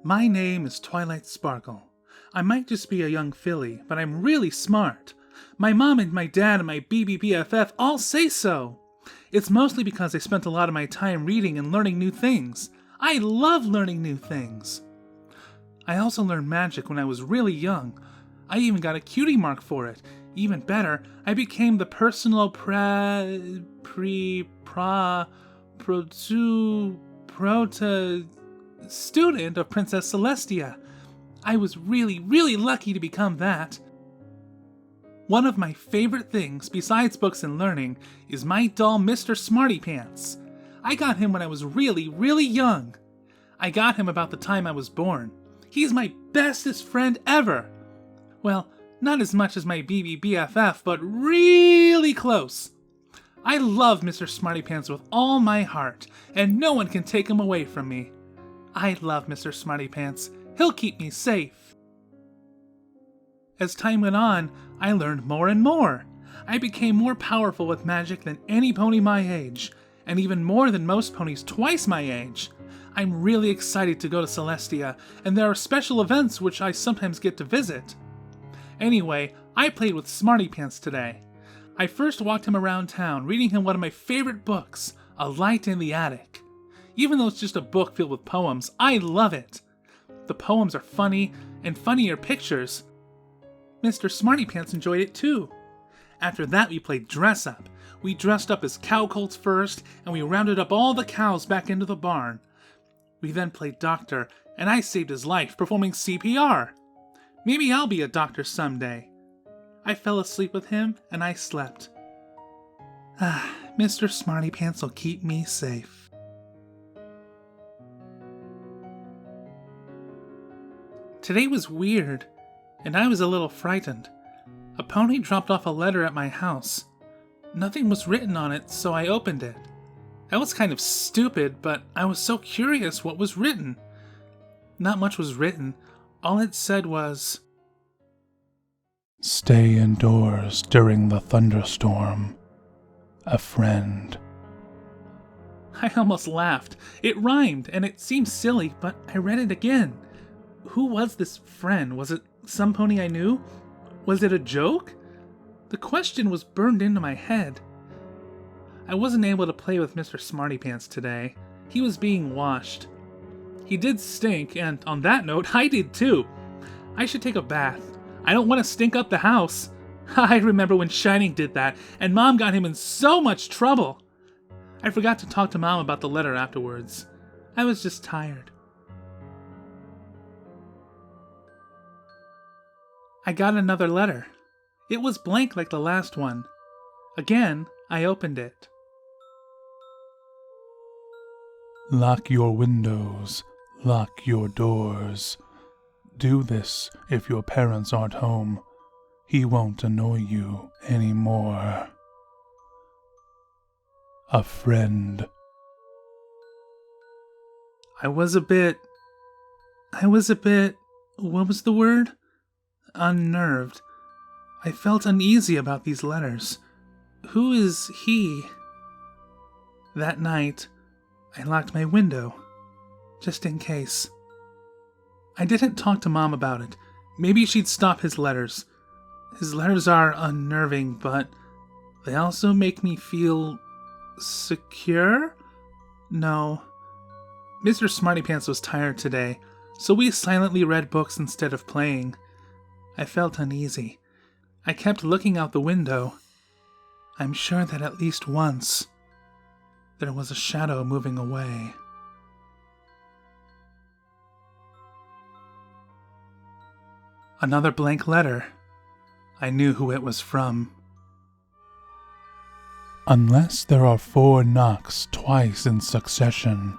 My name is Twilight Sparkle. I might just be a young filly, but I'm really smart. My mom and my dad and my BBBFF all say so. It's mostly because I spent a lot of my time reading and learning new things. I love learning new things. I also learned magic when I was really young. I even got a cutie mark for it. Even better, I became the personal student of Princess Celestia. I was really lucky to become that. One of my favorite things, besides books and learning, is my doll Mr. Smarty Pants. I got him when I was really young. I got him about the time I was born. He's my bestest friend ever. Well, not as much as my BBBFF, but really close. I love Mr. Smarty Pants with all my heart, and no one can take him away from me. I love Mr. Smarty Pants. He'll keep me safe. As time went on, I learned more and more. I became more powerful with magic than any pony my age, and even more than most ponies twice my age. I'm really excited to go to Celestia, and there are special events which I sometimes get to visit. Anyway, I played with Smarty Pants today. I first walked him around town, reading him one of my favorite books, A Light in the Attic. Even though it's just a book filled with poems, I love it. The poems are funny, and funnier pictures. Mr. Smarty Pants enjoyed it too. After that, we played dress up. We dressed up as cow colts first, and we rounded up all the cows back into the barn. We then played doctor, and I saved his life performing CPR. Maybe I'll be a doctor someday. I fell asleep with him, and I slept. Mr. Smarty Pants will keep me safe. Today was weird, and I was a little frightened. A pony dropped off a letter at my house. Nothing was written on it, so I opened it. That was kind of stupid, but I was so curious what was written. Not much was written. All it said was, "Stay indoors during the thunderstorm. A friend." I almost laughed. It rhymed, and it seemed silly, but I read it again. Who was this friend? Was it some pony I knew? Was it a joke? The question was burned into my head. I wasn't able to play with Mr. Smarty Pants today. He was being washed. He did stink, and on that note, I did too. I should take a bath. I don't want to stink up the house. I remember when Shining did that, and Mom got him in so much trouble. I forgot to talk to Mom about the letter afterwards. I was just tired. I got another letter. It was blank like the last one. Again, I opened it. Lock your windows, lock your doors. Do this if your parents aren't home. He won't annoy you anymore. A friend. I was a bit, what was the word? Unnerved. I felt uneasy about these letters. Who is he? That night, I locked my window, just in case. I didn't talk to Mom about it. Maybe she'd stop his letters. His letters are unnerving, but they also make me feel secure? No. Mr. Smarty Pants was tired today, so we silently read books instead of playing. I felt uneasy. I kept looking out the window. I'm sure that at least once, there was a shadow moving away. Another blank letter. I knew who it was from. Unless there are 4 knocks twice in succession,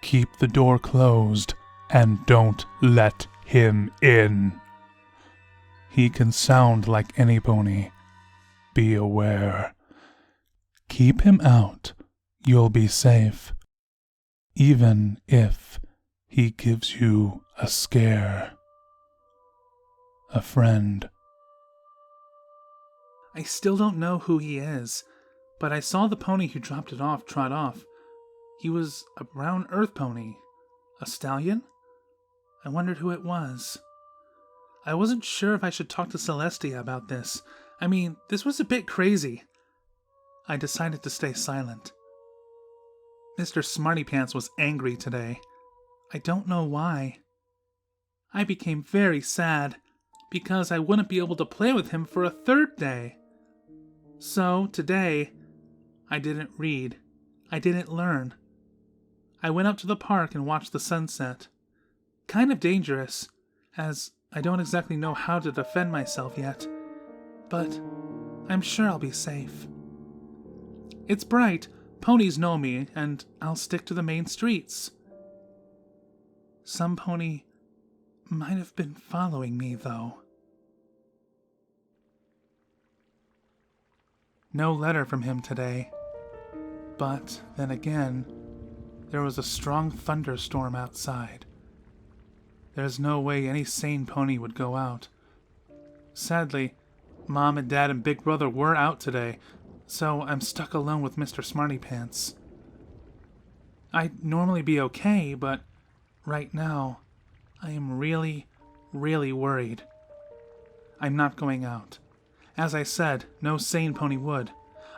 keep the door closed and don't let him in. He can sound like any pony. Be aware. Keep him out. You'll be safe. Even if he gives you a scare. A friend. I still don't know who he is, but I saw the pony who dropped it off trot off. He was a brown earth pony. A stallion? I wondered who it was. I wasn't sure if I should talk to Celestia about this. I mean, this was a bit crazy. I decided to stay silent. Mr. Smartypants was angry today. I don't know why. I became very sad because I wouldn't be able to play with him for a third day. So, today, I didn't read. I didn't learn. I went up to the park and watched the sunset. Kind of dangerous, as I don't exactly know how to defend myself yet. But I'm sure I'll be safe. It's bright, ponies know me, and I'll stick to the main streets. Some pony might have been following me, though. No letter from him today. But then again, there was a strong thunderstorm outside. There's no way any sane pony would go out. Sadly, Mom and Dad and Big Brother were out today, so I'm stuck alone with Mr. Smartypants. I'd normally be okay, but right now, I am really, really worried. I'm not going out. As I said, no sane pony would.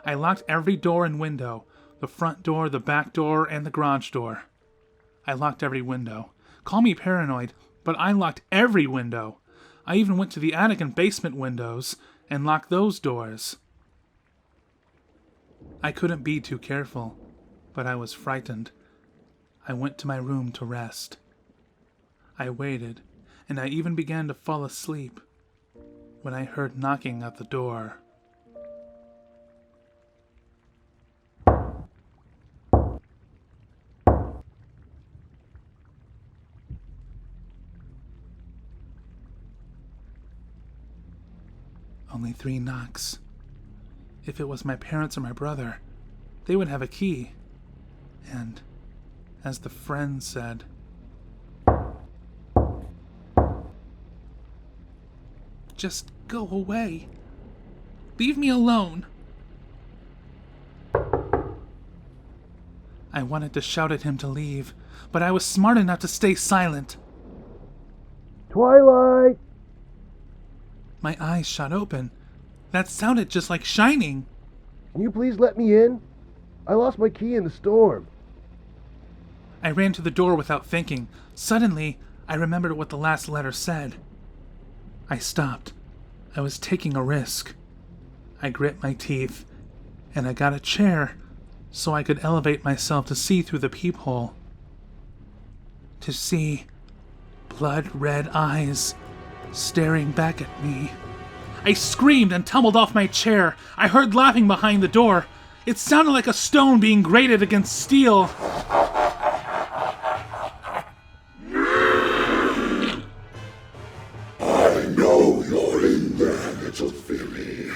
I locked every door and window, the front door, the back door, and the garage door. I locked every window. Call me paranoid, but I locked every window. I even went to the attic and basement windows and locked those doors. I couldn't be too careful, but I was frightened. I went to my room to rest. I waited, and I even began to fall asleep when I heard knocking at the door. Only 3 knocks. If it was my parents or my brother, they would have a key. And, as the friend said, "Just go away. Leave me alone." I wanted to shout at him to leave, but I was smart enough to stay silent. Twilight! My eyes shot open. That sounded just like shining. Can you please let me in? I lost my key in the storm. I ran to the door without thinking. Suddenly, I remembered what the last letter said. I stopped. I was taking a risk. I grit my teeth, and I got a chair so I could elevate myself to see through the peephole. To see blood-red eyes staring back at me. I screamed and tumbled off my chair. I heard laughing behind the door. It sounded like a stone being grated against steel. I know you're in there, little Philly.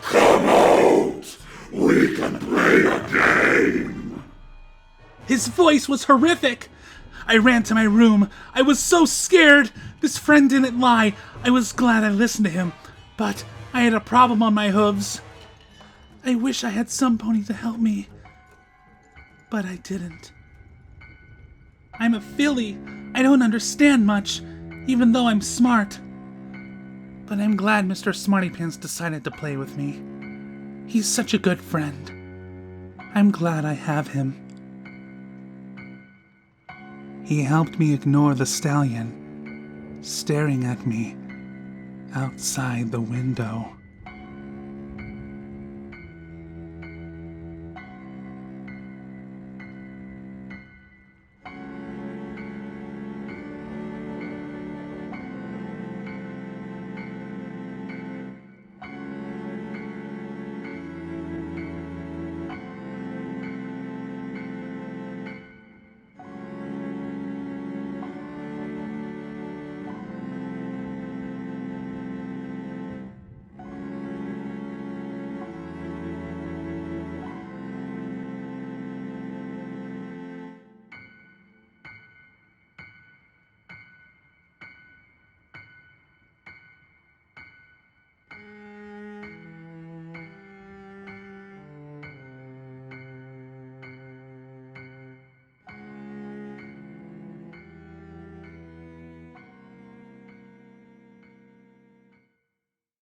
Come out! We can play a game! His voice was horrific. I ran to my room. I was so scared. This friend didn't lie. I was glad I listened to him, but I had a problem on my hooves. I wish I had some pony to help me, but I didn't. I'm a filly. I don't understand much, even though I'm smart. But I'm glad Mr. Smartypants decided to play with me. He's such a good friend. I'm glad I have him. He helped me ignore the stallion staring at me outside the window.